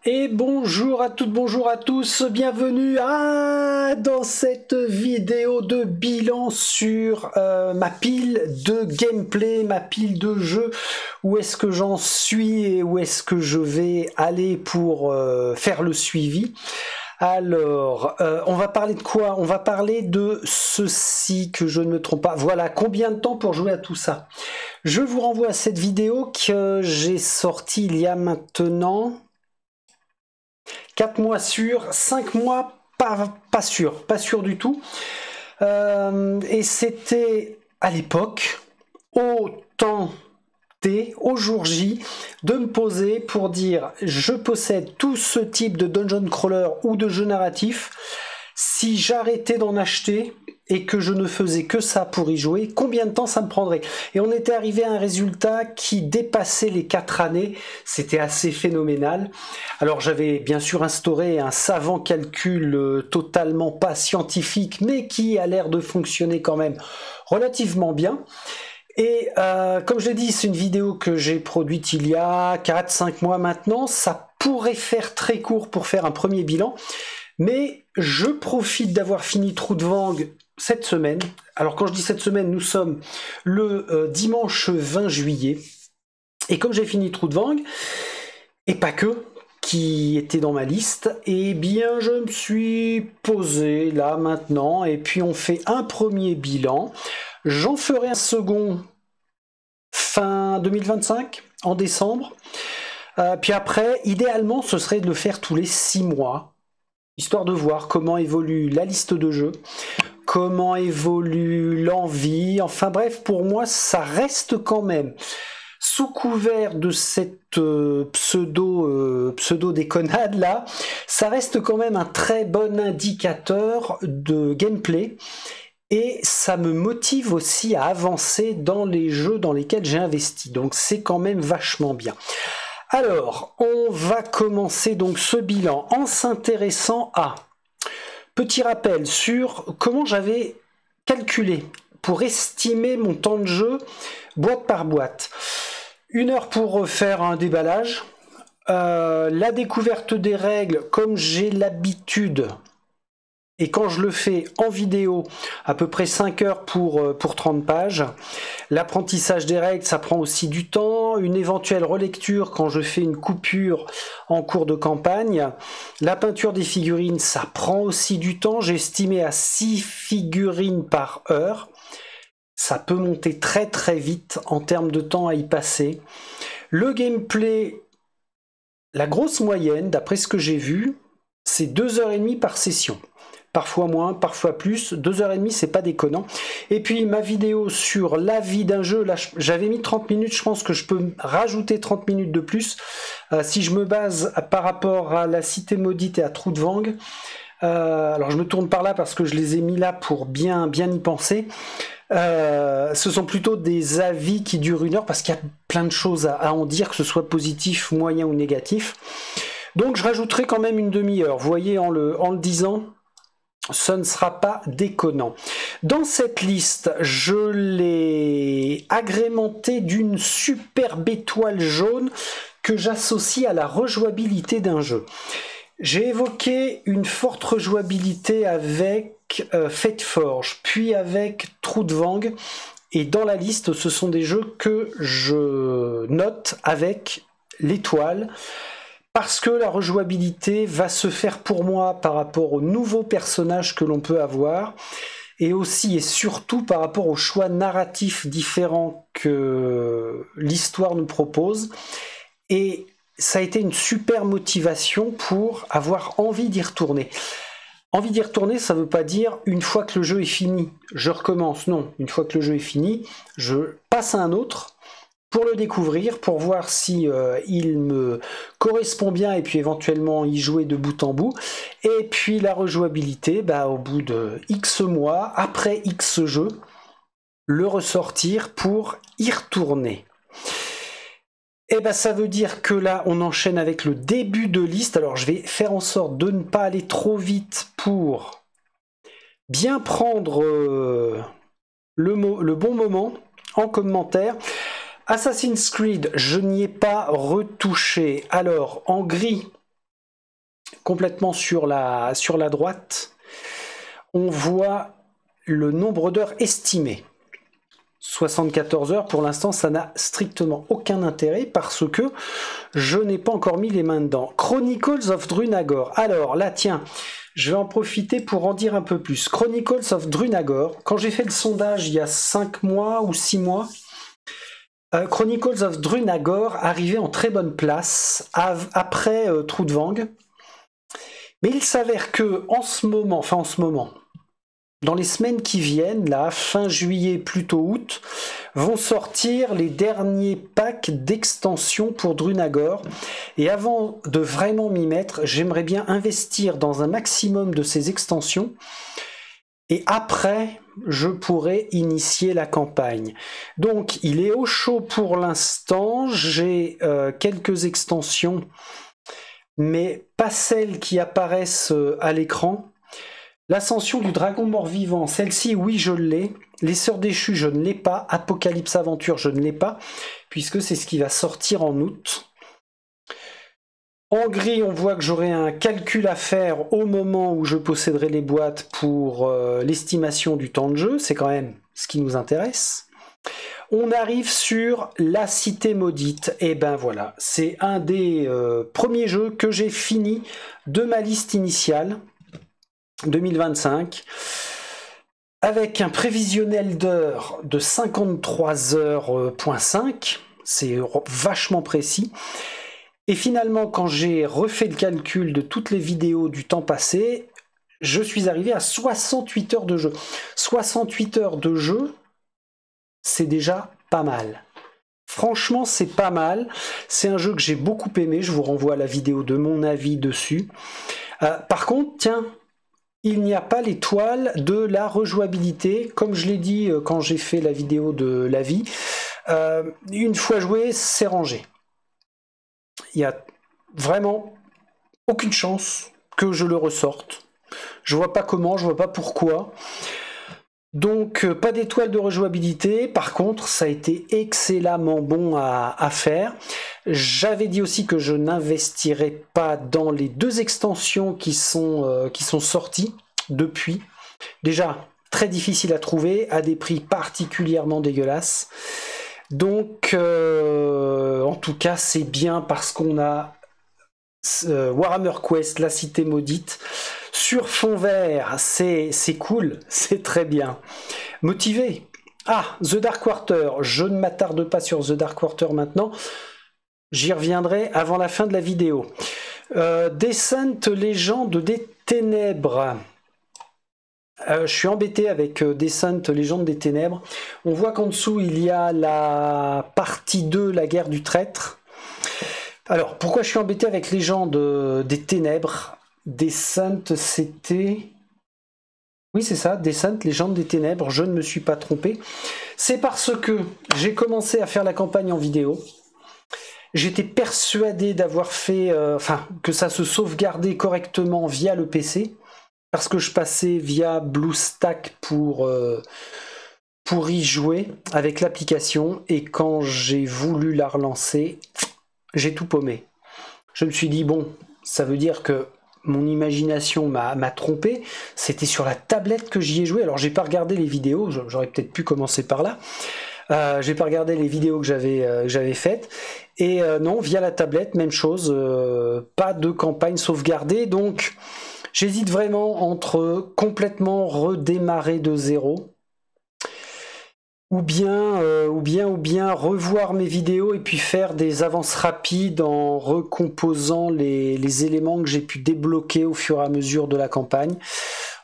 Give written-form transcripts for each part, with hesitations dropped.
Et bonjour à toutes, bonjour à tous, bienvenue dans cette vidéo de bilan sur ma pile de gameplay, ma pile de jeux, où est-ce que j'en suis et où est-ce que je vais aller pour faire le suivi. Alors, on va parler de quoi? On va parler de ceci, que je ne me trompe pas. Voilà, combien de temps pour jouer à tout ça? Je vous renvoie à cette vidéo que j'ai sortie il y a maintenant 4 mois sûrs, 5 mois pas sûr du tout. Et c'était à l'époque, au temps T, au jour J, de me poser pour dire je possède tout ce type de dungeon crawler ou de jeu narratif. Si j'arrêtais d'en acheter et que je ne faisais que ça pour y jouer, combien de temps ça me prendrait? Et on était arrivé à un résultat qui dépassait les 4 années. C'était assez phénoménal. Alors j'avais bien sûr instauré un savant calcul totalement pas scientifique, mais qui a l'air de fonctionner quand même relativement bien. Et comme je l'ai dit, c'est une vidéo que j'ai produite il y a 4-5 mois maintenant. Ça pourrait faire très court pour faire un premier bilan. Mais je profite d'avoir fini Trou de Vang cette semaine. Alors quand je dis cette semaine, nous sommes le dimanche 20 juillet. Et comme j'ai fini Trou de Vang, et pas que, qui était dans ma liste, eh bien je me suis posé là maintenant. Et puis on fait un premier bilan. J'en ferai un second fin 2025, en décembre. Puis après, idéalement, ce serait de le faire tous les 6 mois. Histoire de voir comment évolue la liste de jeux, comment évolue l'envie. Enfin bref, pour moi, ça reste quand même, sous couvert de cette pseudo déconnade là, ça reste quand même un très bon indicateur de gameplay. Et ça me motive aussi à avancer dans les jeux dans lesquels j'ai investi. Donc c'est quand même vachement bien. Alors, on va commencer donc ce bilan en s'intéressant à petit rappel sur comment j'avais calculé pour estimer mon temps de jeu boîte par boîte. 1 heure pour faire un déballage, la découverte des règles comme j'ai l'habitude. Et quand je le fais en vidéo, à peu près 5 heures pour 30 pages. L'apprentissage des règles, ça prend aussi du temps. Une éventuelle relecture quand je fais une coupure en cours de campagne. La peinture des figurines, ça prend aussi du temps. J'ai estimé à 6 figurines par heure. Ça peut monter très très vite en termes de temps à y passer. Le gameplay, la grosse moyenne, d'après ce que j'ai vu, c'est 2h30 par session. Parfois moins, parfois plus, 2h30, c'est pas déconnant. Et puis ma vidéo sur la vie d'un jeu, là j'avais mis 30 minutes, je pense que je peux rajouter 30 minutes de plus. Si je me base par rapport à la Cité Maudite et à Trou de Vang, alors je me tourne par là parce que je les ai mis là pour bien y penser. Ce sont plutôt des avis qui durent 1 heure parce qu'il y a plein de choses à en dire, que ce soit positif, moyen ou négatif. Donc je rajouterai quand même une demi-heure. Vous voyez, en le disant, ce ne sera pas déconnant. Dans cette liste, je l'ai agrémenté d'une superbe étoile jaune que j'associe à la rejouabilité d'un jeu. J'ai évoqué une forte rejouabilité avec Fate Forge, puis avec Trou de Vang, et dans la liste, ce sont des jeux que je note avec l'étoile, parce que la rejouabilité va se faire pour moi par rapport aux nouveaux personnages que l'on peut avoir, et aussi et surtout par rapport aux choix narratifs différents que l'histoire nous propose. Et ça a été une super motivation pour avoir envie d'y retourner. Envie d'y retourner, ça ne veut pas dire une fois que le jeu est fini, je recommence. Non, une fois que le jeu est fini, je passe à un autre pour le découvrir, pour voir si il me correspond bien et puis éventuellement y jouer de bout en bout. Et puis la rejouabilité, au bout de X mois, après X jeux, le ressortir pour y retourner. Et ça veut dire que là, on enchaîne avec le début de liste. Alors je vais faire en sorte de ne pas aller trop vite pour bien prendre le bon moment en commentaire. Assassin's Creed, je n'y ai pas retouché. Alors, en gris, complètement sur la droite, on voit le nombre d'heures estimé. 74 heures, pour l'instant, ça n'a strictement aucun intérêt parce que je n'ai pas encore mis les mains dedans. Chronicles of Drunagor. Alors là, tiens, je vais en profiter pour en dire un peu plus. Chronicles of Drunagor, quand j'ai fait le sondage il y a 5 mois ou 6 mois, Chronicles of Drunagor arrivait en très bonne place après Trudvang. Mais il s'avère que en ce moment, dans les semaines qui viennent, là, fin juillet, plutôt août, vont sortir les derniers packs d'extension pour Drunagor. Et avant de vraiment m'y mettre, j'aimerais bien investir dans un maximum de ces extensions. Et après, je pourrai initier la campagne. Donc, il est au chaud pour l'instant. J'ai quelques extensions, mais pas celles qui apparaissent à l'écran. L'ascension du dragon mort-vivant, celle-ci, oui, je l'ai. Les Sœurs déchues, je ne l'ai pas. Apocalypse Aventure, je ne l'ai pas, puisque c'est ce qui va sortir en août. En gris, on voit que j'aurai un calcul à faire au moment où je posséderai les boîtes pour l'estimation du temps de jeu. C'est quand même ce qui nous intéresse. On arrive sur la Cité Maudite. Et ben voilà, c'est un des premiers jeux que j'ai fini de ma liste initiale. 2025, avec un prévisionnel d'heures de 53 heures.5, c'est vachement précis. Et finalement, quand j'ai refait le calcul de toutes les vidéos du temps passé, je suis arrivé à 68 heures de jeu. 68 heures de jeu, c'est déjà pas mal. Franchement, c'est pas mal. C'est un jeu que j'ai beaucoup aimé. Je vous renvoie à la vidéo de mon avis dessus. Par contre, tiens, il n'y a pas l'étoile de la rejouabilité, comme je l'ai dit quand j'ai fait la vidéo de l'avis. Une fois joué, c'est rangé. Il n'y a vraiment aucune chance que je le ressorte. Je vois pas comment, je vois pas pourquoi. Donc, pas d'étoile de rejouabilité. Par contre, ça a été excellemment bon à faire. J'avais dit aussi que je n'investirais pas dans les 2 extensions qui sont sorties depuis. Déjà, très difficile à trouver, à des prix particulièrement dégueulasses. Donc, en tout cas, c'est bien parce qu'on a Warhammer Quest, la Cité Maudite, sur fond vert, c'est cool, c'est très bien. Motivé. Ah, The Dark Quarter, je ne m'attarde pas sur The Dark Quarter maintenant, j'y reviendrai avant la fin de la vidéo. Descent, Légende des Ténèbres. Je suis embêté avec Descent, Légende des Ténèbres. On voit qu'en dessous, il y a la partie 2, la guerre du traître. Alors, pourquoi je suis embêté avec Légende des Ténèbres? Descent, c'était... Oui, c'est ça, Descent, Légende des Ténèbres, je ne me suis pas trompé. C'est parce que j'ai commencé à faire la campagne en vidéo. J'étais persuadé d'avoir fait... que ça se sauvegardait correctement via le PC, parce que je passais via BlueStack pour y jouer avec l'application, et quand j'ai voulu la relancer, j'ai tout paumé. Je me suis dit, bon, ça veut dire que mon imagination m'a trompé. C'était sur la tablette que j'y ai joué. Alors, j'ai pas regardé les vidéos. J'aurais peut-être pu commencer par là. J'ai pas regardé les vidéos que j'avais faites. Et non, via la tablette, même chose. Pas de campagne sauvegardée. Donc, j'hésite vraiment entre complètement redémarrer de zéro, ou bien revoir mes vidéos et puis faire des avances rapides en recomposant les éléments que j'ai pu débloquer au fur et à mesure de la campagne.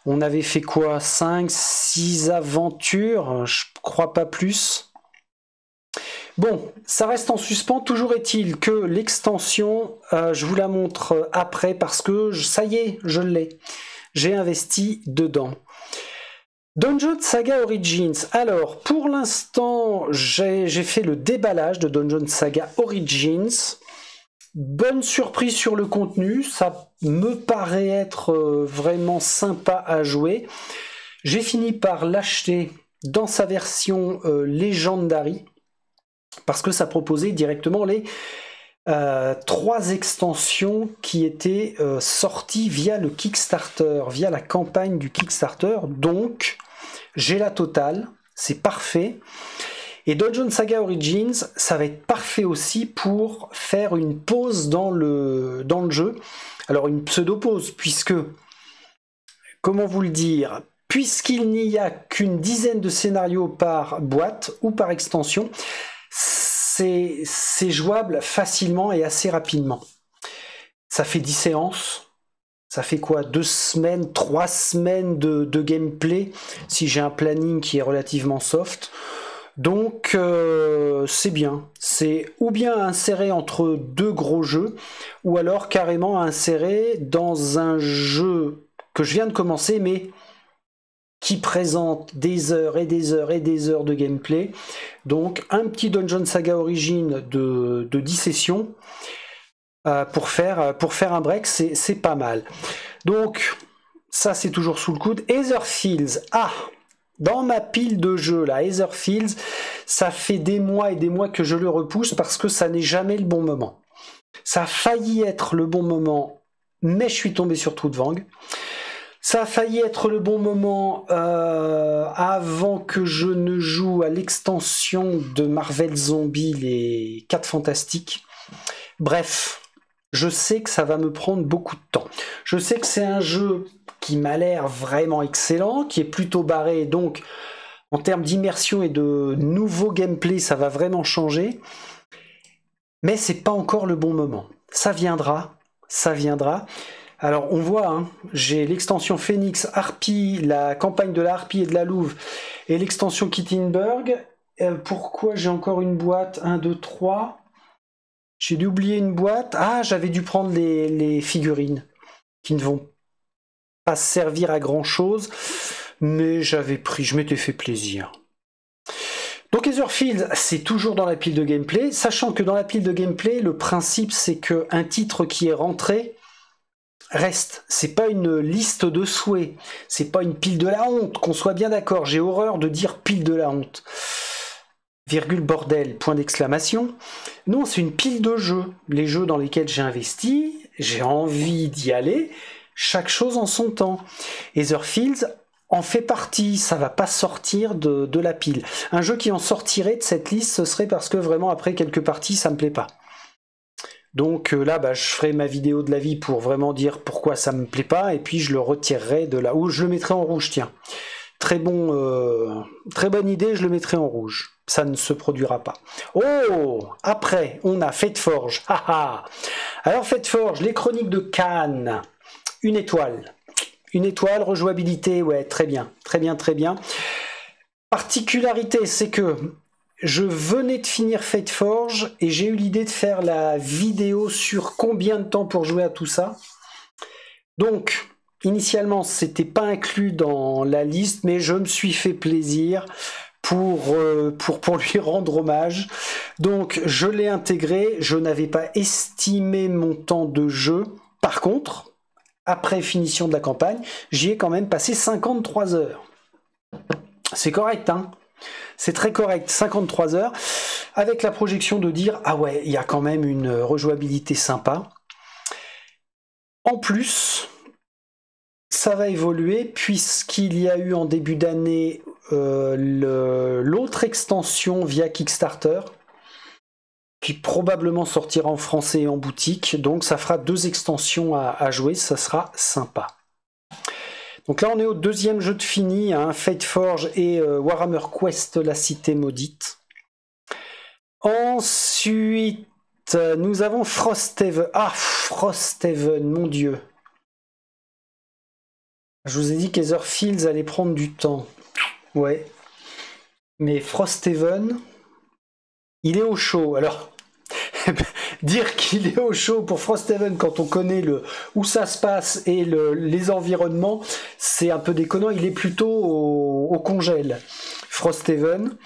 On avait fait quoi, 5, 6 aventures, je crois pas plus. Bon, ça reste en suspens. Toujours est-il que l'extension, je vous la montre après parce que ça y est, je l'ai. J'ai investi dedans. Dungeon Saga Origins. Alors, pour l'instant, j'ai fait le déballage de Dungeon Saga Origins. Bonne surprise sur le contenu, ça me paraît être vraiment sympa à jouer. J'ai fini par l'acheter dans sa version Legendary, parce que ça proposait directement les 3 extensions qui étaient sorties via le Kickstarter, via la campagne du Kickstarter. Donc, j'ai la totale, c'est parfait. Et Dungeon Saga Origins, ça va être parfait aussi pour faire une pause dans le jeu. Alors, une pseudo-pause, puisque, comment vous le dire, puisqu'il n'y a qu'une dizaine de scénarios par boîte ou par extension, c'est jouable facilement et assez rapidement. Ça fait 10 séances. Ça fait quoi, 2 semaines, 3 semaines de gameplay, si j'ai un planning qui est relativement soft. Donc, c'est bien. C'est ou bien inséré entre 2 gros jeux, ou alors carrément inséré dans un jeu que je viens de commencer, mais qui présente des heures et des heures et des heures de gameplay. Donc, un petit Dungeon Saga Origins de 10 sessions, pour faire un break, c'est pas mal. Donc, ça c'est toujours sous le coude. Aetherfields, dans ma pile de jeux là, Aetherfields, ça fait des mois et des mois que je le repousse parce que ça n'est jamais le bon moment. Ça a failli être le bon moment, mais je suis tombé sur Trudvang. Ça a failli être le bon moment avant que je ne joue à l'extension de Marvel Zombie, les 4 Fantastiques. Bref, je sais que ça va me prendre beaucoup de temps. Je sais que c'est un jeu qui m'a l'air vraiment excellent, qui est plutôt barré, donc en termes d'immersion et de nouveau gameplay, ça va vraiment changer. Mais c'est pas encore le bon moment. Ça viendra, ça viendra. Alors on voit, j'ai l'extension Phoenix, Harpie, la campagne de la Harpie et de la Louve, et l'extension Kittenberg. Pourquoi j'ai encore une boîte 1, 2, 3 ? J'ai dû oublier une boîte. J'avais dû prendre les figurines qui ne vont pas servir à grand chose, mais je m'étais fait plaisir. Donc Aetherfields, c'est toujours dans la pile de gameplay, sachant que dans la pile de gameplay, le principe c'est qu'un titre qui est rentré reste. C'est pas une liste de souhaits, c'est pas une pile de la honte, qu'on soit bien d'accord. J'ai horreur de dire pile de la honte. Virgule bordel, point d'exclamation. Non, c'est une pile de jeux. Les jeux dans lesquels j'ai investi, j'ai envie d'y aller, chaque chose en son temps. Aetherfields en fait partie, ça va pas sortir de la pile. Un jeu qui en sortirait de cette liste, ce serait parce que vraiment après quelques parties, ça me plaît pas. Donc là, je ferai ma vidéo de l'avis pour vraiment dire pourquoi ça me plaît pas, et puis je le retirerai de là, ou je le mettrai en rouge, tiens. Très bonne idée, je le mettrai en rouge. Ça ne se produira pas. Oh, après, on a Fateforge. Alors Fateforge, les chroniques de Khan. Une étoile. Une étoile, rejouabilité, ouais, très bien. Très bien, très bien. Particularité, c'est que je venais de finir Fateforge et j'ai eu l'idée de faire la vidéo sur combien de temps pour jouer à tout ça. Donc, initialement, c'était pas inclus dans la liste, mais je me suis fait plaisir pour lui rendre hommage. Donc, je l'ai intégré. Je n'avais pas estimé mon temps de jeu. Par contre, après finition de la campagne, j'y ai quand même passé 53 heures. C'est correct, hein ? C'est très correct, 53 heures, avec la projection de dire « Ah ouais, il y a quand même une rejouabilité sympa ». En plus, ça va évoluer puisqu'il y a eu en début d'année l'autre extension via Kickstarter qui probablement sortira en français et en boutique. Donc ça fera 2 extensions à jouer, ça sera sympa. Donc là on est au 2e jeu de fini, Fateforge et Warhammer Quest, la cité maudite. Ensuite, nous avons Frosthaven. Frosthaven, mon Dieu. Je vous ai dit qu'Aetherfields allait prendre du temps. Ouais. Mais Frosthaven, il est au chaud. Alors, dire qu'il est au chaud pour Frosthaven quand on connaît où ça se passe et les environnements, c'est un peu déconnant. Il est plutôt au congèle. Frosthaven.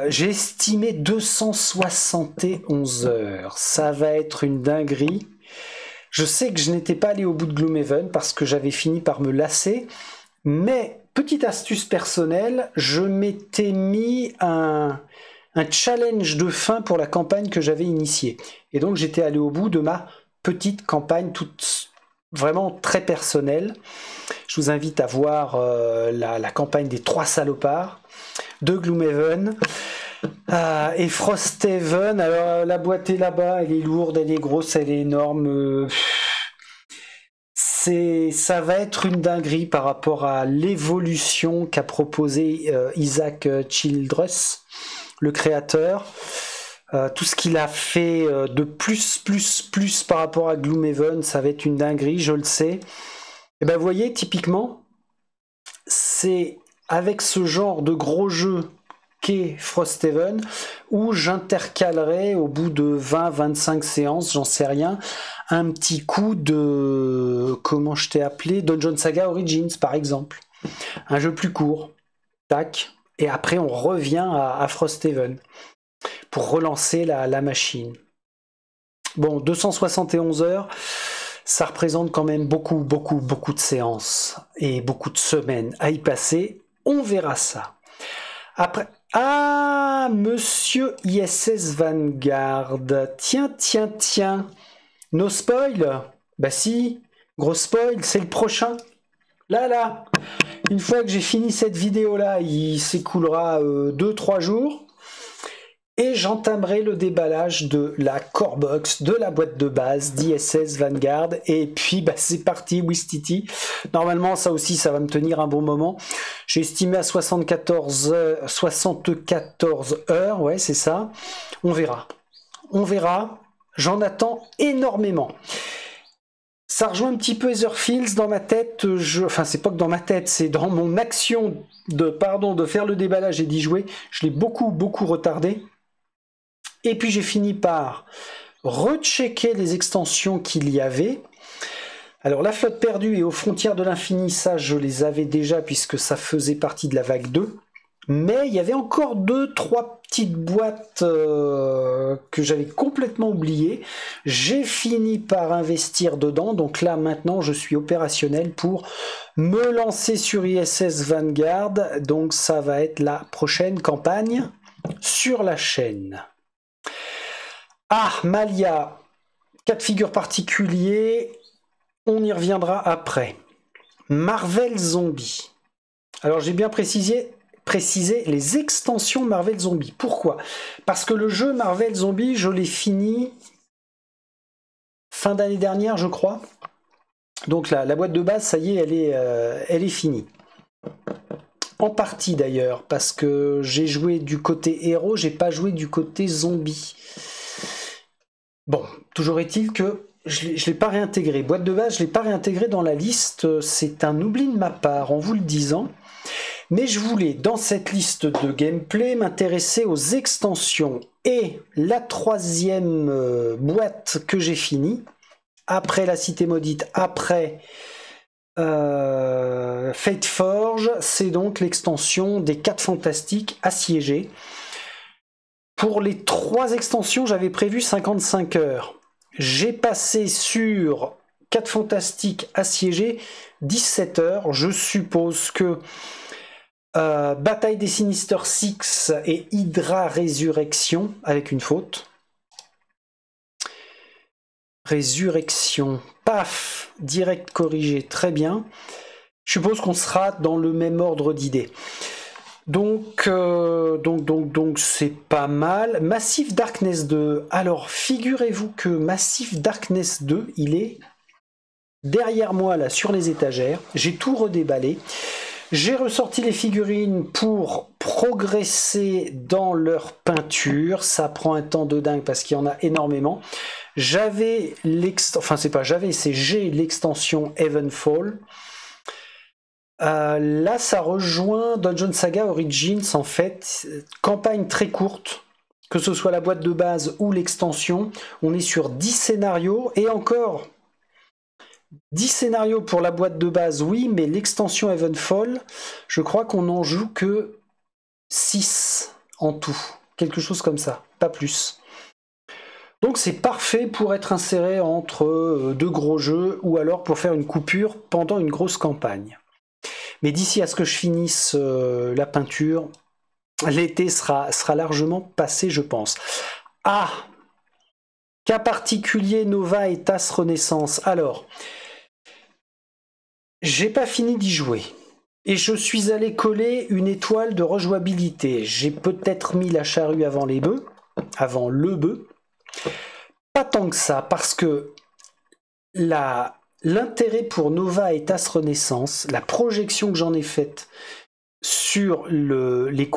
J'ai estimé 271 heures. Ça va être une dinguerie. Je sais que je n'étais pas allé au bout de Gloomhaven parce que j'avais fini par me lasser. Mais, petite astuce personnelle, je m'étais mis un un challenge de fin pour la campagne que j'avais initiée. Et donc j'étais allé au bout de ma petite campagne, toute vraiment très personnelle. Je vous invite à voir la campagne des 3 salopards de Gloomhaven. Et Frosthaven, alors la boîte est là-bas, elle est lourde, elle est grosse, elle est énorme. Ça va être une dinguerie par rapport à l'évolution qu'a proposé Isaac Childress, le créateur. Tout ce qu'il a fait de plus par rapport à Gloomhaven, ça va être une dinguerie, je le sais. Et ben vous voyez, typiquement, c'est avec ce genre de gros jeu qu'est Frosthaven, où j'intercalerai au bout de 20-25 séances, j'en sais rien, un petit coup de, comment je t'ai appelé, Dungeon Saga Origins par exemple. Un jeu plus court, tac, et après on revient à Frosthaven pour relancer la machine. Bon, 271 heures, ça représente quand même beaucoup de séances et beaucoup de semaines à y passer. On verra ça. Après, ah, monsieur ISS Vanguard. Tiens. No spoil? Bah si, gros spoil, c'est le prochain. Là. Une fois que j'ai fini cette vidéo-là, il s'écoulera 2-3 jours. Et j'entamerai le déballage de la core box, de la boîte de base d'ISS Vanguard. Et puis, bah, c'est parti, Wistiti. Normalement, ça aussi, ça va me tenir un bon moment. J'ai estimé à 74 heures. Ouais, c'est ça. On verra. J'en attends énormément. Ça rejoint un petit peu Etherfields dans ma tête. Enfin, c'est pas que dans ma tête, c'est dans mon action de faire le déballage et d'y jouer. Je l'ai beaucoup retardé. Et puis j'ai fini par rechecker les extensions qu'il y avait. Alors la flotte perdue et aux frontières de l'infini, ça je les avais déjà puisque ça faisait partie de la vague 2. Mais il y avait encore 2-3 petites boîtes que j'avais complètement oubliées. J'ai fini par investir dedans. Donc là maintenant je suis opérationnel pour me lancer sur ISS Vanguard. Donc ça va être la prochaine campagne sur la chaîne. Ah, Malia, cas de figure particulier, on y reviendra après. Marvel Zombie. Alors j'ai bien précisé les extensions Marvel Zombie. Pourquoi? Parce que le jeu Marvel Zombie, je l'ai fini fin d'année dernière, je crois. Donc la boîte de base, ça y est, elle est finie. En partie d'ailleurs, parce que j'ai joué du côté héros, j'ai pas joué du côté zombie. Bon, toujours est-il que je ne l'ai pas réintégré. Boîte de base, je ne l'ai pas réintégré dans la liste. C'est un oubli de ma part, en vous le disant. Mais je voulais, dans cette liste de gameplay, m'intéresser aux extensions. Et la troisième boîte que j'ai finie, après la Cité Maudite, après Fate Forge, c'est donc l'extension des 4 Fantastiques assiégés. Pour les 3 extensions, j'avais prévu 55 heures. J'ai passé sur 4 Fantastiques assiégés 17 heures. Je suppose que Bataille des Sinister Six et Hydra Résurrection, avec une faute. Résurrection, paf, direct corrigé, très bien. Je suppose qu'on sera dans le même ordre d'idées. Donc c'est pas mal. Massive Darkness 2. Alors, figurez-vous que Massive Darkness 2, il est derrière moi, là, sur les étagères. J'ai tout redéballé. J'ai ressorti les figurines pour progresser dans leur peinture. Ça prend un temps de dingue parce qu'il y en a énormément. J'ai l'extension Heavenfall. Là, ça rejoint Dungeon Saga Origins, en fait. Campagne très courte, que ce soit la boîte de base ou l'extension. On est sur 10 scénarios, et encore 10 scénarios pour la boîte de base, oui, mais l'extension Heavenfall, je crois qu'on n'en joue que 6 en tout. Quelque chose comme ça, pas plus. Donc c'est parfait pour être inséré entre 2 gros jeux, ou alors pour faire une coupure pendant une grosse campagne. Mais d'ici à ce que je finisse la peinture, L'été sera largement passé, je pense. Ah, cas particulier, Nova et TAS Renaissance. Alors, j'ai pas fini d'y jouer. Et je suis allé coller une étoile de rejouabilité. J'ai peut-être mis la charrue avant les bœufs, avant le bœuf. Pas tant que ça, parce que l'intérêt pour Nova et TAS Renaissance, la projection que j'en ai faite sur les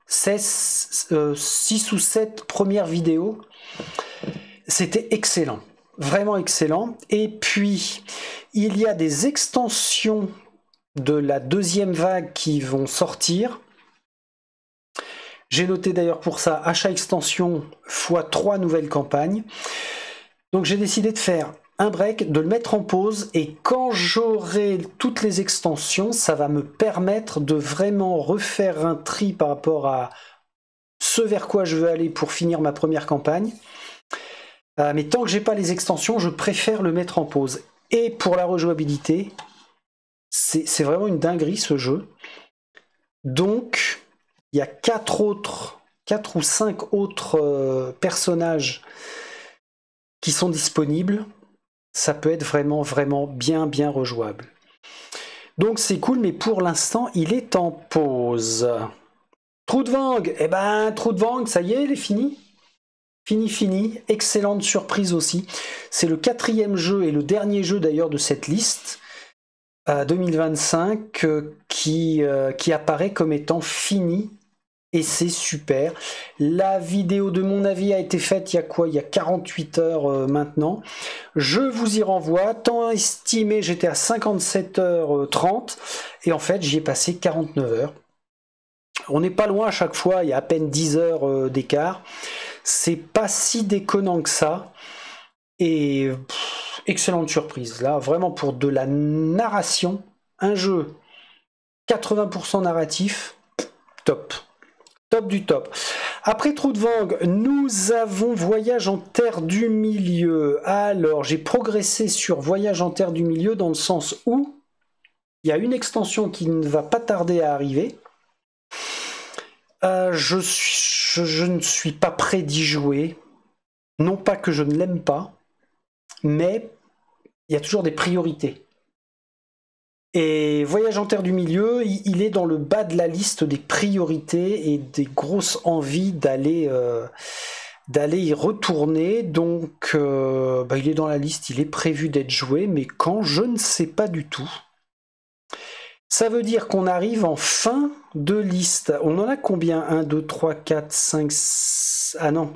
6 ou 7 premières vidéos, c'était excellent, vraiment excellent. Et puis, il y a des extensions de la deuxième vague qui vont sortir. J'ai noté d'ailleurs pour ça, achat extension x 3 nouvelles campagnes. Donc j'ai décidé de faire un break, de le mettre en pause, et quand j'aurai toutes les extensions, ça va me permettre de vraiment refaire un tri par rapport à ce vers quoi je veux aller pour finir ma première campagne. Mais tant que j'ai pas les extensions, je préfère le mettre en pause. Et pour la rejouabilité, c'est vraiment une dinguerie ce jeu. Donc, il y a 4 ou 5 autres personnages qui sont disponibles. Ça peut être vraiment bien rejouable. Donc c'est cool, mais pour l'instant, il est en pause. Trou de Vang, eh ben, Trou de Vang, ça y est, il est fini. Fini. Excellente surprise aussi. C'est le 4e jeu et le dernier jeu d'ailleurs de cette liste 2025 qui apparaît comme étant fini. Et c'est super. La vidéo de mon avis a été faite il y a quoi? Il y a 48 heures maintenant. Je vous y renvoie. Temps estimé, j'étais à 57h30. Et en fait, j'y ai passé 49 heures. On n'est pas loin à chaque fois. Il y a à peine 10 heures d'écart. C'est pas si déconnant que ça. Et excellente surprise. Là, vraiment pour de la narration. Un jeu 80% narratif. Top. Top du top. Après Trou de Vang, nous avons Voyage en Terre du Milieu. Alors, j'ai progressé sur Voyage en Terre du Milieu dans le sens où il y a une extension qui ne va pas tarder à arriver. Je ne suis pas prêt d'y jouer. Non pas que je ne l'aime pas, mais il y a toujours des priorités. Et Voyage en Terre du Milieu, il est dans le bas de la liste des priorités et des grosses envies d'aller y retourner. Donc, il est dans la liste, il est prévu d'être joué, mais quand, je ne sais pas du tout. Ça veut dire qu'on arrive en fin de liste. On en a combien? 1, 2, 3, 4, 5... Ah non.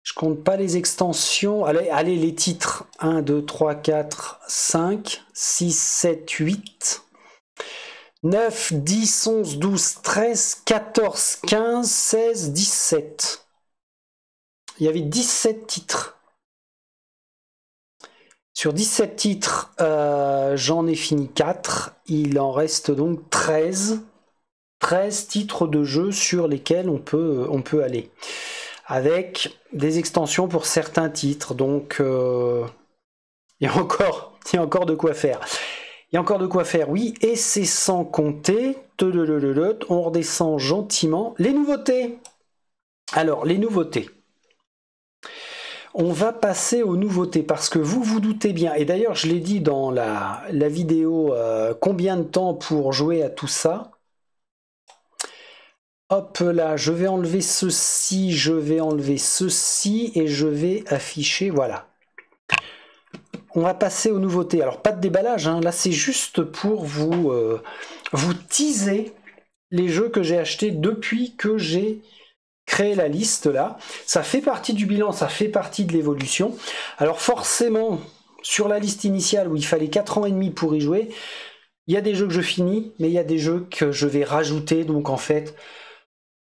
Je compte pas les extensions. Allez, les titres. 1, 2, 3, 4, 5, 6, 7, 8, 9, 10, 11, 12, 13, 14, 15, 16, 17. Il y avait 17 titres. Sur 17 titres, j'en ai fini 4. Il en reste donc 13. 13 titres de jeu sur lesquels on peut aller. Avec des extensions pour certains titres, donc il y a encore de quoi faire. Il y a encore de quoi faire, oui, et c'est sans compter, on redescend gentiment, les nouveautés. Alors, les nouveautés. On va passer aux nouveautés, parce que vous vous doutez bien, et d'ailleurs je l'ai dit dans la vidéo, combien de temps pour jouer à tout ça. Hop là, je vais enlever ceci, et je vais afficher, voilà. On va passer aux nouveautés. Alors, pas de déballage, hein. Là c'est juste pour vous teaser les jeux que j'ai achetés depuis que j'ai créé la liste là. Ça fait partie du bilan, ça fait partie de l'évolution. Alors forcément, sur la liste initiale où il fallait 4 ans et demi pour y jouer, il y a des jeux que je finis, mais il y a des jeux que je vais rajouter, donc en fait...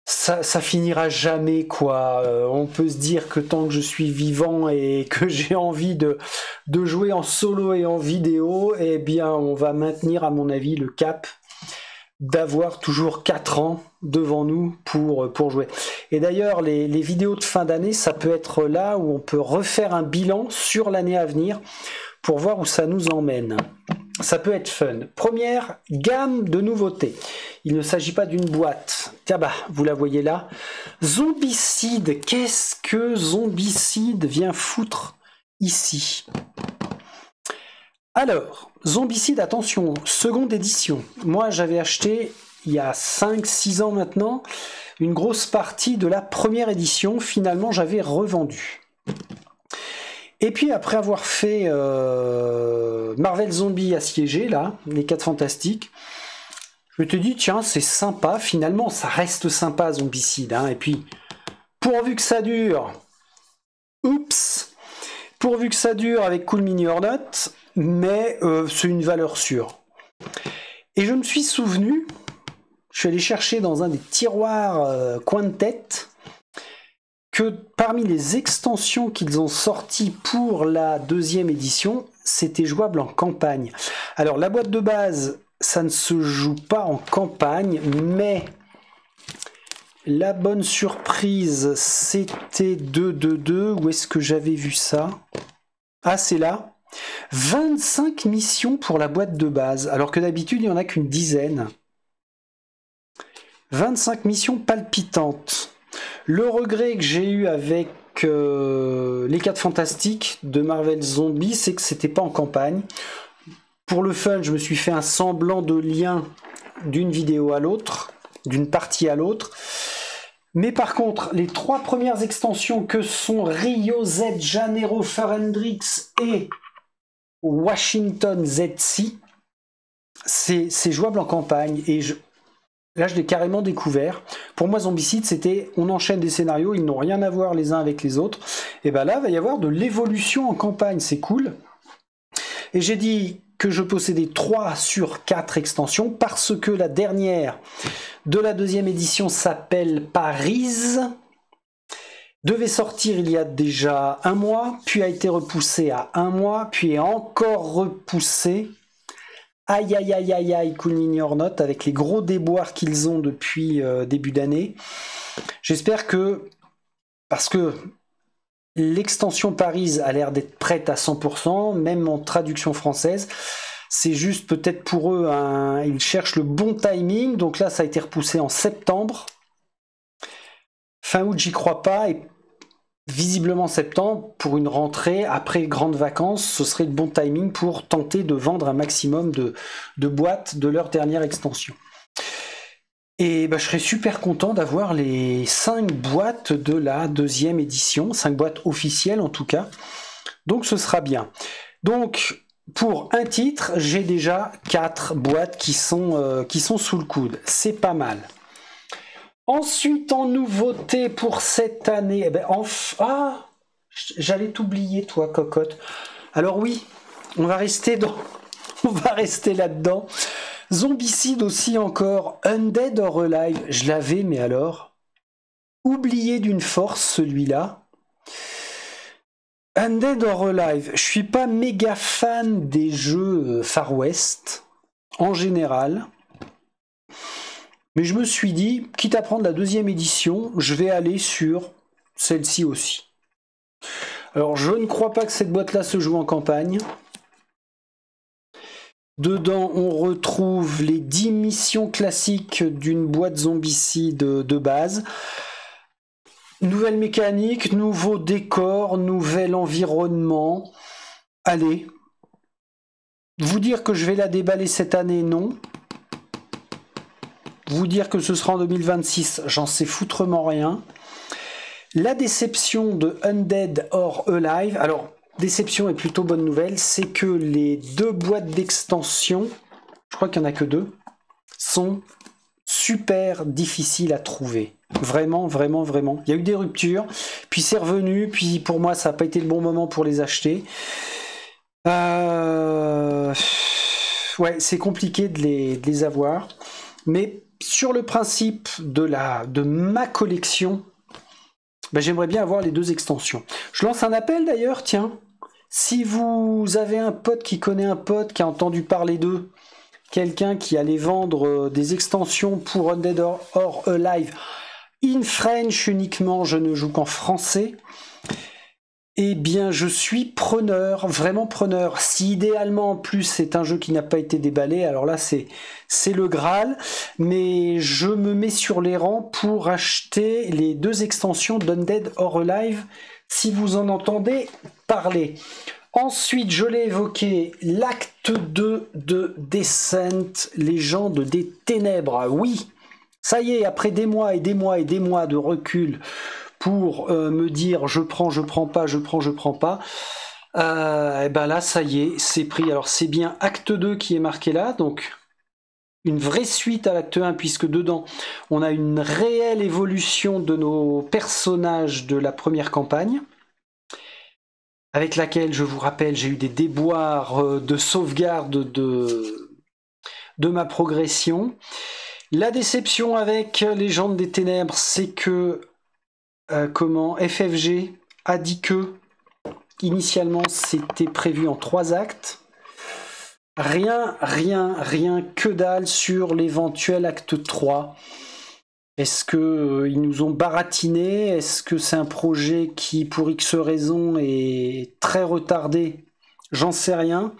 Ça finira jamais, quoi. On peut se dire que tant que je suis vivant et que j'ai envie de jouer en solo et en vidéo, eh bien, on va maintenir, à mon avis, le cap d'avoir toujours 4 ans devant nous pour jouer. Et d'ailleurs, les vidéos de fin d'année, ça peut être là où on peut refaire un bilan sur l'année à venir pour voir où ça nous emmène. Ça peut être fun. Première gamme de nouveautés. Il ne s'agit pas d'une boîte. Tiens bah, vous la voyez là. Zombicide, qu'est-ce que Zombicide vient foutre ici? Alors, Zombicide, attention, seconde édition. Moi, j'avais acheté, il y a 5-6 ans maintenant, une grosse partie de la première édition. Finalement, j'avais revendu. Et puis, après avoir fait Marvel Zombie assiégé, là, les 4 Fantastiques, je me suis dit, tiens, c'est sympa. Finalement, ça reste sympa, Zombicide. Hein. Et puis, pourvu que ça dure, oups, pourvu que ça dure avec Cool Mini or Not, mais c'est une valeur sûre. Et je me suis souvenu, je suis allé chercher dans un des tiroirs coin de tête, que parmi les extensions qu'ils ont sorties pour la deuxième édition, c'était jouable en campagne. Alors la boîte de base, ça ne se joue pas en campagne, mais la bonne surprise, c'était 2-2-2. Où est-ce que j'avais vu ça? Ah, c'est là. 25 missions pour la boîte de base, alors que d'habitude, il n'y en a qu'une dizaine. 25 missions palpitantes. Le regret que j'ai eu avec les 4 Fantastiques de Marvel Zombie, c'est que c'était pas en campagne. Pour le fun, je me suis fait un semblant de lien d'une vidéo à l'autre, d'une partie à l'autre. Mais par contre, les 3 premières extensions que sont Rio Z Janeiro Farendrix et Washington ZC, c'est jouable en campagne. Et là, je l'ai carrément découvert. Pour moi, Zombicide, c'était on enchaîne des scénarios, ils n'ont rien à voir les uns avec les autres. Et bien là, il va y avoir de l'évolution en campagne, c'est cool. Et j'ai dit que je possédais 3 sur 4 extensions parce que la dernière de la deuxième édition s'appelle Paris. Devait sortir il y a déjà 1 mois, puis a été repoussé à 1 mois, puis est encore repoussé. Aïe aïe aïe aïe aïe, Cool Mini or Not, avec les gros déboires qu'ils ont depuis début d'année. J'espère que, parce que l'extension Paris a l'air d'être prête à 100%, même en traduction française. C'est juste peut-être pour eux, ils cherchent le bon timing. Donc là, ça a été repoussé en septembre. Fin août, j'y crois pas. Et visiblement septembre, pour une rentrée, après les grandes vacances, ce serait le bon timing pour tenter de vendre un maximum de boîtes de leur dernière extension. Et bah, je serais super content d'avoir les 5 boîtes de la deuxième édition, 5 boîtes officielles en tout cas. Donc ce sera bien. Donc pour un titre, j'ai déjà 4 boîtes qui sont sous le coude. C'est pas mal. Ensuite, en nouveauté pour cette année, eh ben, j'allais t'oublier toi, cocotte. Alors oui, on va rester là-dedans. Zombicide aussi encore, Undead or Alive, je l'avais, mais alors, oublié d'une force celui-là. Undead or Alive, je suis pas méga fan des jeux Far West, en général. Mais je me suis dit, quitte à prendre la deuxième édition, je vais aller sur celle-ci aussi. Alors, je ne crois pas que cette boîte-là se joue en campagne. Dedans, on retrouve les 10 missions classiques d'une boîte Zombicide de base. Nouvelle mécanique, nouveau décor, nouvel environnement. Allez. Vous dire que je vais la déballer cette année, non. Vous dire que ce sera en 2026, j'en sais foutrement rien. La déception de Undead or Alive, alors déception et plutôt bonne nouvelle, c'est que les 2 boîtes d'extension, je crois qu'il n'y en a que 2, sont super difficiles à trouver. Vraiment, vraiment, vraiment. Il y a eu des ruptures, puis c'est revenu, puis pour moi ça n'a pas été le bon moment pour les acheter. Ouais, c'est compliqué de les avoir, mais sur le principe de ma collection, ben, j'aimerais bien avoir les 2 extensions. Je lance un appel d'ailleurs, tiens. Si vous avez un pote qui connaît un pote qui a entendu parler d'eux, quelqu'un qui allait vendre des extensions pour Undead or Alive in French uniquement, je ne joue qu'en français. Eh bien, je suis preneur, vraiment preneur. Si idéalement, en plus, c'est un jeu qui n'a pas été déballé, alors là, c'est le Graal. Mais je me mets sur les rangs pour acheter les 2 extensions d'Undead or Alive, si vous en entendez parler. Ensuite, je l'ai évoqué, l'acte 2 de Descent, Légende des Ténèbres. Oui, ça y est, après des mois et des mois et des mois de recul pour me dire je prends pas, je prends pas, et ben là, ça y est, c'est pris. Alors, c'est bien acte 2 qui est marqué là, donc une vraie suite à l'acte 1, puisque dedans, on a une réelle évolution de nos personnages de la première campagne, avec laquelle, je vous rappelle, j'ai eu des déboires de sauvegarde de ma progression. La déception avec Légende des Ténèbres, c'est que FFG a dit que initialement c'était prévu en 3 actes. Rien que dalle sur l'éventuel acte 3. Est-ce que ils nous ont baratiné? Est-ce que c'est un projet qui, pour X raisons, est très retardé? J'en sais rien.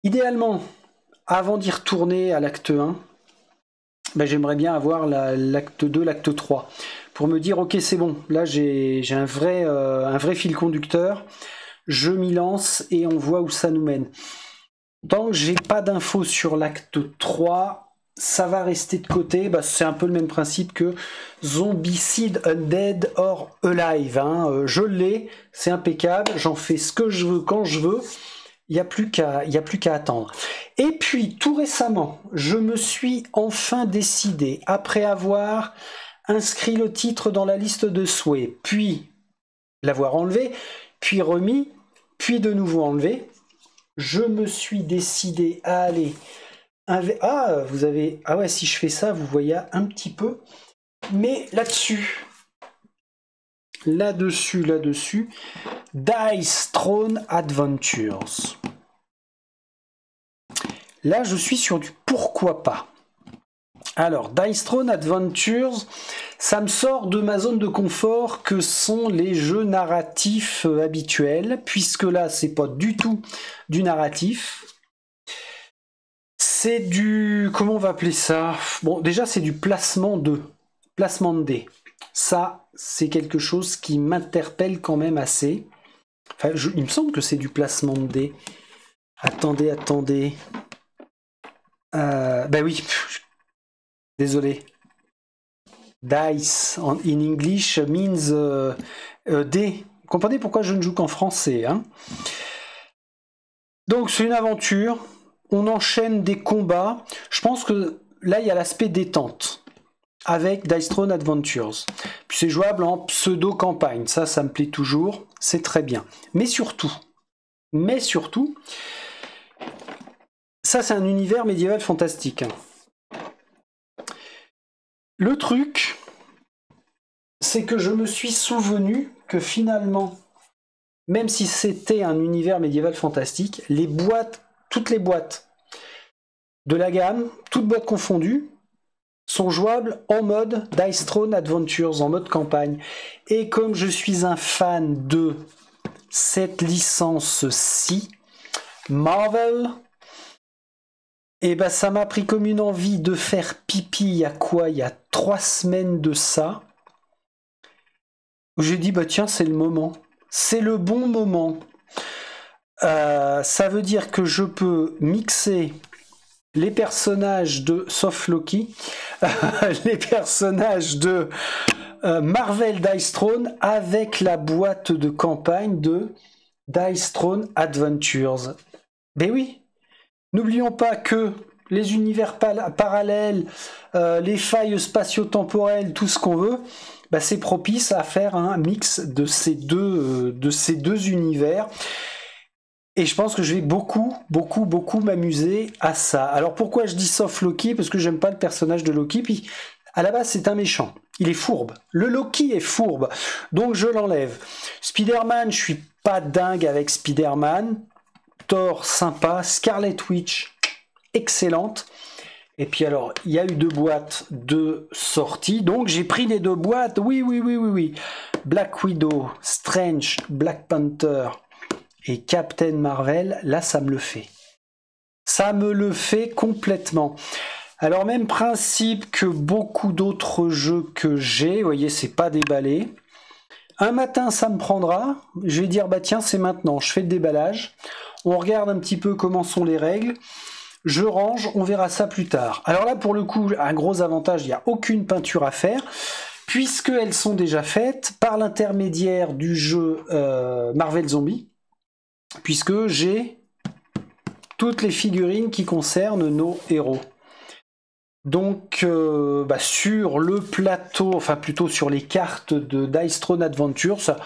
Idéalement, avant d'y retourner à l'acte 1, ben, j'aimerais bien avoir l'acte 2, l'acte 3. Pour me dire, ok, c'est bon, là j'ai un vrai fil conducteur, je m'y lance et on voit où ça nous mène. Tant que j'ai pas d'infos sur l'acte 3, ça va rester de côté. Bah, c'est un peu le même principe que Zombicide Undead or Alive. Hein. Je l'ai, c'est impeccable, j'en fais ce que je veux quand je veux. Il n'y a plus qu'à attendre. Et puis, tout récemment, je me suis enfin décidé, après avoir inscrit le titre dans la liste de souhaits, puis l'avoir enlevé, puis remis, puis de nouveau enlevé, je me suis décidé à aller... Ah, vous avez... Ah ouais, si je fais ça, vous voyez un petit peu. Mais là-dessus, Dice Throne Adventures. Là, je suis sur du pourquoi pas. Alors, Dice Throne Adventures, ça me sort de ma zone de confort que sont les jeux narratifs habituels, puisque là, c'est pas du tout du narratif. C'est du... Comment on va appeler ça? Bon, déjà, c'est du placement de dés. Ça, c'est quelque chose qui m'interpelle quand même assez. Enfin, il me semble que c'est du placement de dés. Attendez. Ben oui, désolé. Dice in English means dés. Vous comprenez pourquoi je ne joue qu'en français, hein? Donc c'est une aventure. On enchaîne des combats. Je pense que là il y a l'aspect détente avec Dice Throne Adventures. Puis c'est jouable en pseudo-campagne. Ça me plaît toujours. C'est très bien. Mais surtout, ça c'est un univers médiéval fantastique. Le truc, c'est que je me suis souvenu que finalement, même si c'était un univers médiéval fantastique, toutes les boîtes de la gamme, toutes boîtes confondues, sont jouables en mode Dice Throne Adventures, en mode campagne. Et comme je suis un fan de cette licence-ci, Marvel, et ben ça m'a pris comme une envie de faire pipi il y a 3 semaines de ça, où j'ai dit bah tiens c'est le moment, c'est le bon moment. Ça veut dire que je peux mixer les personnages de sauf Loki, les personnages de Marvel Dice Throne avec la boîte de campagne de Dice Throne Adventures. Ben oui. N'oublions pas que les univers parallèles, les failles spatio-temporelles, tout ce qu'on veut, bah c'est propice à faire un mix de ces deux univers. Et je pense que je vais beaucoup m'amuser à ça. Alors pourquoi je dis sauf Loki? Parce que j'aime pas le personnage de Loki. Puis à la base c'est un méchant. Il est fourbe. Le Loki est fourbe. Donc je l'enlève. Spider-Man, je suis pas dingue avec Spider-Man. Thor, sympa. Scarlet Witch, excellente. Et puis alors, il y a eu 2 boîtes de sortie, donc j'ai pris les 2 boîtes, oui. Black Widow, Strange, Black Panther et Captain Marvel, là ça me le fait. Ça me le fait complètement. Alors même principe que beaucoup d'autres jeux que j'ai, vous voyez, c'est pas déballé. Un matin, ça me prendra, je vais dire, bah tiens, c'est maintenant, je fais le déballage. On regarde un petit peu comment sont les règles. Je range, on verra ça plus tard. Alors là, pour le coup, un gros avantage, il n'y a aucune peinture à faire, puisqu'elles sont déjà faites par l'intermédiaire du jeu Marvel Zombie, puisque j'ai toutes les figurines qui concernent nos héros. Donc, sur le plateau, enfin plutôt sur les cartes de Dice Throne Adventure, ça,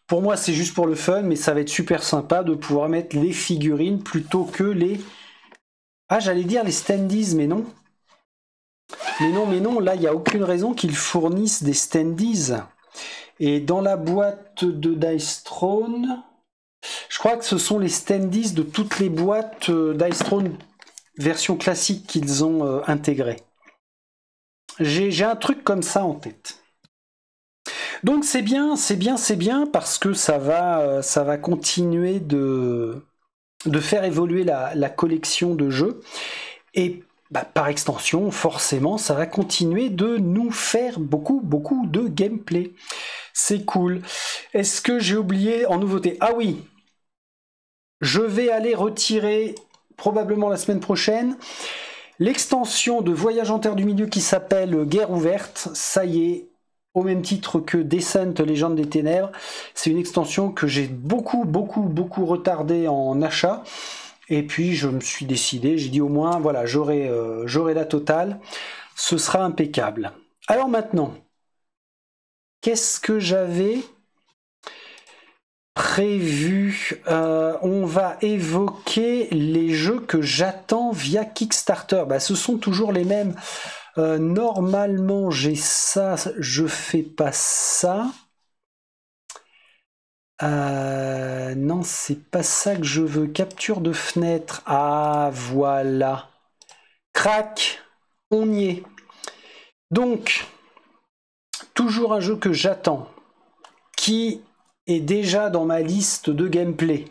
pour moi c'est juste pour le fun, mais ça va être super sympa de pouvoir mettre les figurines plutôt que les... Ah, j'allais dire les standees, mais non. Mais non, là, il n'y a aucune raison qu'ils fournissent des standees. Et dans la boîte de Dice Throne, je crois que ce sont les standees de toutes les boîtes Dice Throne version classique qu'ils ont intégrées. J'ai un truc comme ça en tête. Donc c'est bien, parce que ça va continuer de faire évoluer la collection de jeux. Et par extension, forcément, ça va continuer de nous faire beaucoup de gameplay. C'est cool. Est-ce que j'ai oublié en nouveauté? Ah oui, je vais aller retirer probablement la semaine prochaine l'extension de Voyage en Terre du Milieu qui s'appelle Guerre ouverte. Ça y est, au même titre que Descent, Légende des Ténèbres. C'est une extension que j'ai beaucoup retardée en achat. Et puis je me suis décidé, j'ai dit au moins, voilà, j'aurai la totale. Ce sera impeccable. Alors maintenant, qu'est-ce que j'avais prévu? On va évoquer les jeux que j'attends via Kickstarter. Ce sont toujours les mêmes. Normalement, j'ai ça, je fais pas ça. Non, c'est pas ça que je veux. Capture de fenêtre. Ah, voilà. Crac, on y est. Donc, toujours un jeu que j'attends, qui est déjà dans ma liste de gameplay.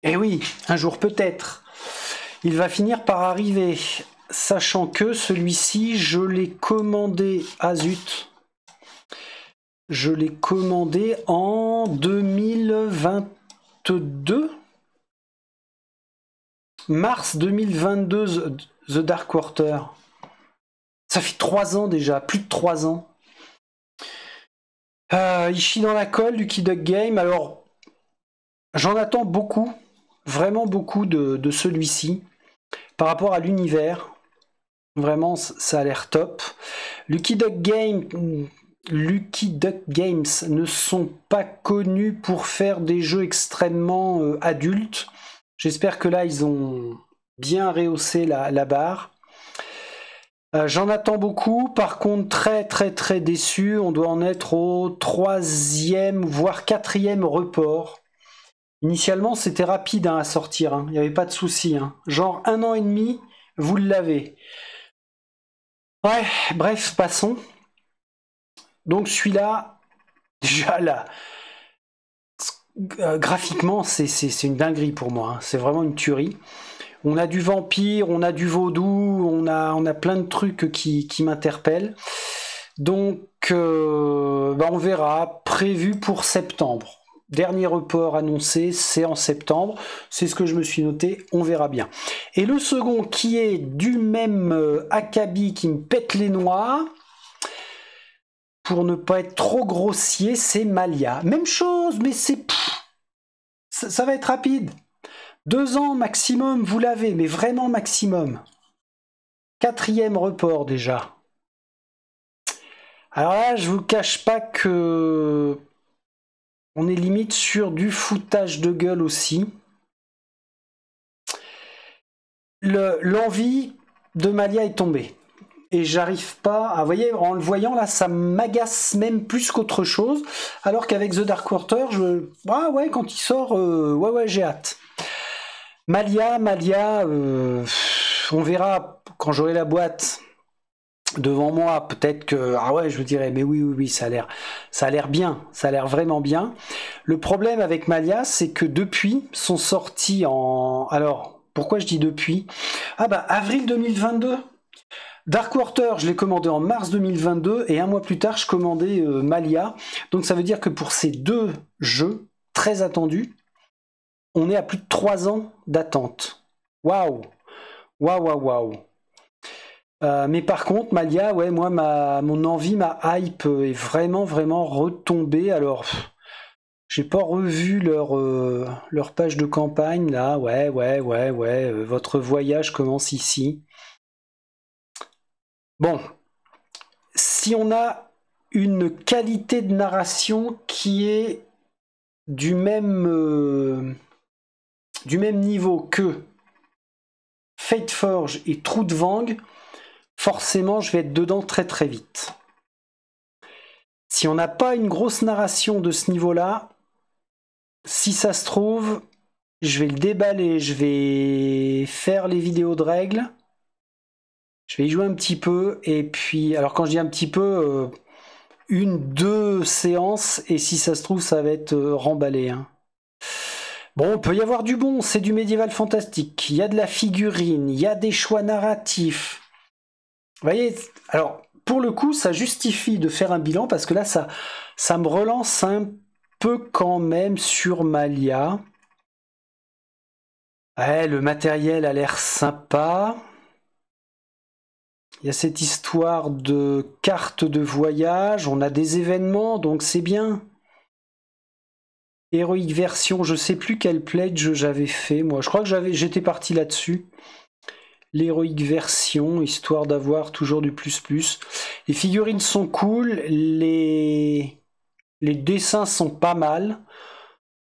Et oui, un jour peut-être. Il va finir par arriver, sachant que celui-ci, je l'ai commandé... Ah zut. Je l'ai commandé en 2022. Mars 2022, The Dark Quarter. Ça fait 3 ans déjà, plus de 3 ans. Il chie dans la colle, Lucky Duck Game. Alors, j'en attends beaucoup, vraiment beaucoup de celui-ci. Par rapport à l'univers, vraiment, ça a l'air top. Lucky Duck Games ne sont pas connus pour faire des jeux extrêmement adultes. J'espère que là, ils ont bien rehaussé la barre. J'en attends beaucoup, par contre très déçu. On doit en être au 3e, voire 4e report. Initialement, c'était rapide à sortir, hein. Il n'y avait pas de souci. Hein. Genre 1 an et demi, vous l'avez. Ouais, bref, passons. Donc celui-là, déjà là, graphiquement, c'est une dinguerie pour moi. Hein. C'est vraiment une tuerie. On a du vampire, on a du vaudou, on a plein de trucs qui m'interpellent. Donc, on verra. Prévu pour septembre. Dernier report annoncé, c'est en septembre. C'est ce que je me suis noté, on verra bien. Et le second, qui est du même acabit, qui me pète les noix, pour ne pas être trop grossier, c'est Malia. Même chose, mais ça va être rapide. 2 ans maximum, vous l'avez, mais vraiment maximum. 4e report déjà. Alors là, je vous cache pas que on est limite sur du foutage de gueule aussi. L'envie de Malia est tombée. Et j'arrive pas à... Vous voyez, en le voyant là, ça m'agace même plus qu'autre chose. Alors qu'avec The Dark Quarter, ah ouais, quand il sort, ouais, j'ai hâte. Malia, on verra quand j'aurai la boîte devant moi, peut-être que ah ouais, je me dirais mais oui, ça a l'air bien, ça a l'air vraiment bien. Le problème avec Malia, c'est que depuis sont sortis en alors pourquoi je dis depuis? Ah bah avril 2022. Dark Water, je l'ai commandé en mars 2022 et un mois plus tard, je commandais Malia. Donc ça veut dire que pour ces deux jeux très attendus, on est à plus de 3 ans d'attente. Waouh, waouh. Mais par contre, Malia, ouais, moi, mon envie, ma hype est vraiment retombée. Alors, j'ai pas revu leur page de campagne là. Ouais. Votre voyage commence ici. Bon, si on a une qualité de narration qui est du même niveau que Fateforge et True de Vang, forcément je vais être dedans très vite. Si on n'a pas une grosse narration de ce niveau-là, si ça se trouve, je vais le déballer, je vais faire les vidéos de règles, je vais y jouer un petit peu, et puis, alors quand je dis un petit peu, 1-2 séances, et si ça se trouve, ça va être remballé. Hein. Bon, il peut y avoir du bon, c'est du médiéval fantastique, il y a de la figurine, il y a des choix narratifs. Vous voyez, alors, pour le coup, ça justifie de faire un bilan, parce que là, ça me relance un peu quand même sur Malia. Ouais, le matériel a l'air sympa. Il y a cette histoire de carte de voyage, on a des événements, donc c'est bien. Héroïque version, je sais plus quel pledge j'avais fait, moi. Je crois que j'étais parti là-dessus. L'héroïque version, histoire d'avoir toujours du plus. Les figurines sont cool, les dessins sont pas mal.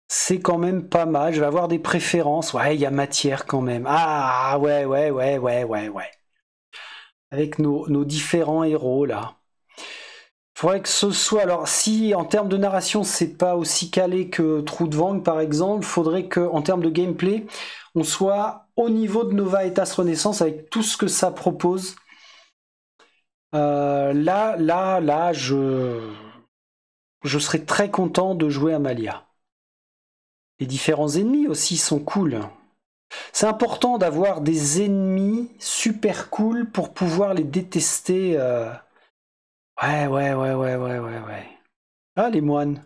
C'est quand même pas mal, je vais avoir des préférences. Ouais, il y a matière quand même. Ah, ouais. Avec nos différents héros, là. Faudrait que ce soit... Alors, si en termes de narration, c'est pas aussi calé que True de Vang, par exemple, faudrait qu'en termes de gameplay, on soit au niveau de Nova Etas Renaissance avec tout ce que ça propose. Là, je serais très content de jouer à Malia. Les différents ennemis aussi sont cool. C'est important d'avoir des ennemis super cool pour pouvoir les détester. Ouais. Ah, les moines.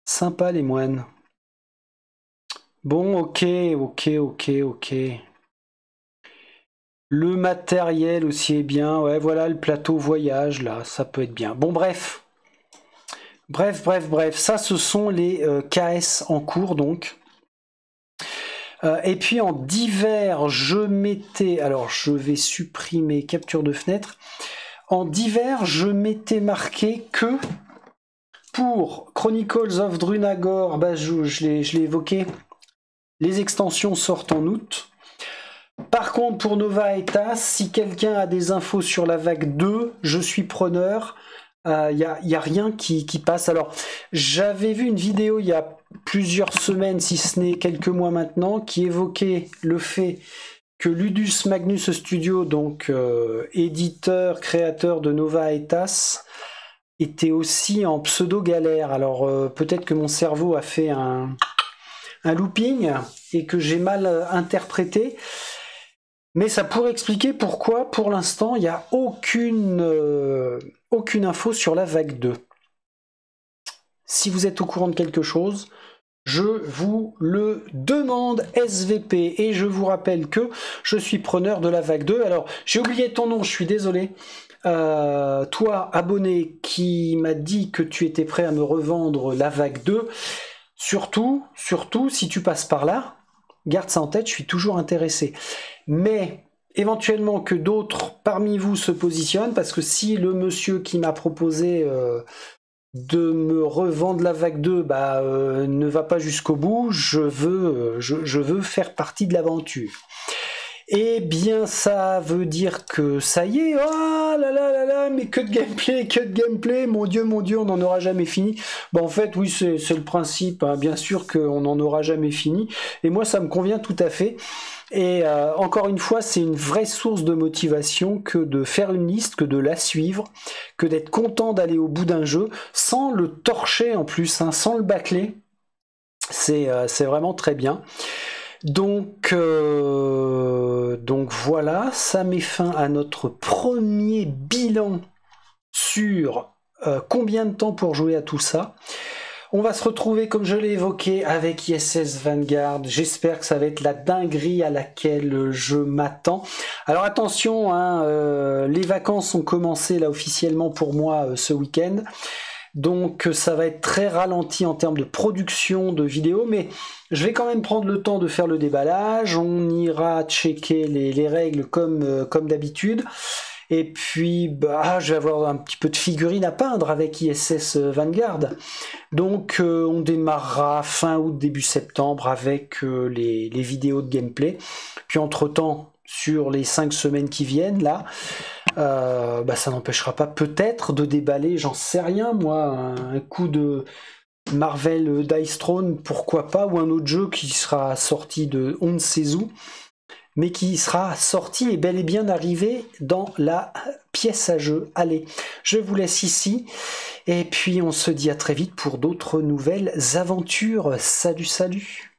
Sympa, les moines. Bon, ok. Le matériel aussi est bien. Ouais, voilà, le plateau voyage, là, ça peut être bien. Bon, bref. Ça, ce sont les KS en cours, donc. Et puis en divers, je mettais... Alors, je vais supprimer capture de fenêtre. En divers, je m'étais marqué que pour Chronicles of Drunagor, bah, je l'ai évoqué, les extensions sortent en août. Par contre, pour Nova Etas, si quelqu'un a des infos sur la vague 2, je suis preneur. Il n'y a rien qui passe. Alors, j'avais vu une vidéo il y a plusieurs semaines, si ce n'est quelques mois maintenant, qui évoquait le fait que Ludus Magnus Studio, donc éditeur, créateur de Nova Etas, était aussi en pseudo-galère. Alors, peut-être que mon cerveau a fait un looping et que j'ai mal interprété. Mais ça pourrait expliquer pourquoi, pour l'instant, il n'y a aucune info sur la vague 2. Si vous êtes au courant de quelque chose, je vous le demande, SVP. Et je vous rappelle que je suis preneur de la vague 2. Alors, j'ai oublié ton nom, je suis désolé. Toi, abonné, qui m'a dit que tu étais prêt à me revendre la vague 2, surtout, si tu passes par là, garde ça en tête, je suis toujours intéressé. Mais éventuellement que d'autres parmi vous se positionnent, parce que si le monsieur qui m'a proposé de me revendre la vague 2 ne va pas jusqu'au bout, je veux faire partie de l'aventure. Eh bien, ça veut dire que ça y est, oh là là là là, mais que de gameplay, mon Dieu, on n'en aura jamais fini. Bon, en fait, oui, c'est le principe, hein, bien sûr qu'on n'en aura jamais fini, et moi, ça me convient tout à fait. Et encore une fois, c'est une vraie source de motivation que de faire une liste, que de la suivre, que d'être content d'aller au bout d'un jeu, sans le torcher en plus, hein, sans le bâcler. C'est vraiment très bien. Donc voilà, ça met fin à notre premier bilan sur combien de temps pour jouer à tout ça. On va se retrouver, comme je l'ai évoqué, avec ISS Vanguard. J'espère que ça va être la dinguerie à laquelle je m'attends. Alors attention, hein, les vacances ont commencé là officiellement pour moi ce week-end. Donc ça va être très ralenti en termes de production de vidéos, mais je vais quand même prendre le temps de faire le déballage. On ira checker les règles comme d'habitude. Et puis, je vais avoir un petit peu de figurines à peindre avec ISS Vanguard. Donc, on démarrera fin août, début septembre avec les vidéos de gameplay. Puis, entre-temps, sur les 5 semaines qui viennent, là, ça n'empêchera pas peut-être de déballer, j'en sais rien, moi, un coup de Marvel Dice Throne, pourquoi pas, ou un autre jeu qui sera sorti de on ne sait où, mais qui sera sorti et bel et bien arrivé dans la pièce à jeu. Allez, je vous laisse ici, et puis on se dit à très vite pour d'autres nouvelles aventures. Salut, salut!